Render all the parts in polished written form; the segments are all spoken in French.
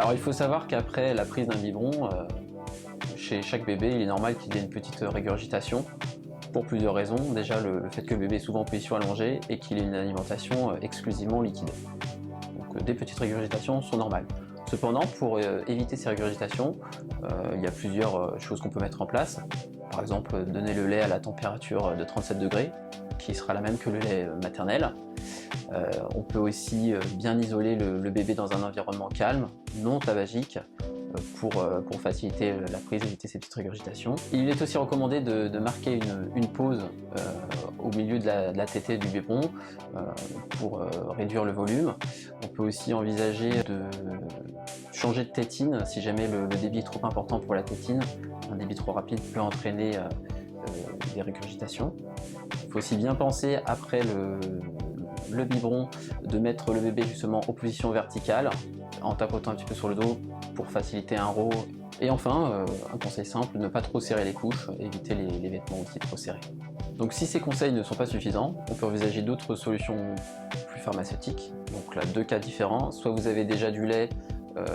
Alors il faut savoir qu'après la prise d'un biberon, chez chaque bébé, il est normal qu'il y ait une petite régurgitation pour plusieurs raisons. Déjà le fait que le bébé est souvent en position allongée et qu'il ait une alimentation exclusivement liquide. Donc des petites régurgitations sont normales. Cependant, pour éviter ces régurgitations, il y a plusieurs choses qu'on peut mettre en place. Par exemple, donner le lait à la température de 37 degrés, qui sera la même que le lait maternel. On peut aussi bien isoler le bébé dans un environnement calme, non tabagique, pour faciliter la prise, éviter ces petites régurgitations. Il est aussi recommandé de marquer une pause au milieu de la tétée du biberon pour réduire le volume. On peut aussi envisager de changer de tétine si jamais le débit est trop important pour la tétine. Un débit trop rapide peut entraîner des régurgitations. Il faut aussi bien penser après le biberon de mettre le bébé justement en position verticale en tapotant un petit peu sur le dos pour faciliter un row. Et enfin, un conseil simple, ne pas trop serrer les couches, éviter les vêtements aussi trop serrés. Donc si ces conseils ne sont pas suffisants, on peut envisager d'autres solutions plus pharmaceutiques. Donc là, deux cas différents, soit vous avez déjà du lait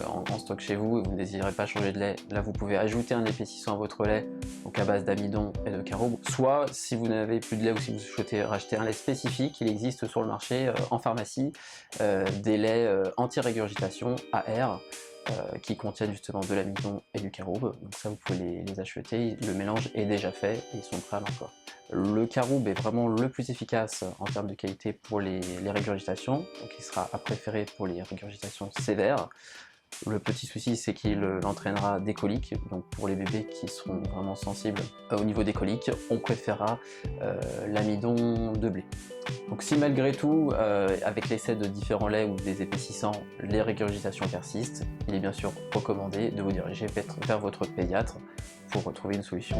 en stock chez vous et vous ne désirez pas changer de lait, là vous pouvez ajouter un épaississant à votre lait, donc à base d'amidon et de caroube. Soit si vous n'avez plus de lait ou si vous souhaitez racheter un lait spécifique, il existe sur le marché en pharmacie des laits anti-régurgitation AR qui contiennent justement de l'amidon et du caroube. Donc ça vous pouvez les acheter, le mélange est déjà fait et ils sont prêts à l'emploi. Le caroube est vraiment le plus efficace en termes de qualité pour les régurgitations, donc il sera à préférer pour les régurgitations sévères. Le petit souci, c'est qu'il entraînera des coliques, donc pour les bébés qui seront vraiment sensibles au niveau des coliques, on préférera l'amidon de blé. Donc si malgré tout, avec l'essai de différents laits ou des épaississants, les régurgitations persistent, il est bien sûr recommandé de vous diriger vers votre pédiatre pour retrouver une solution.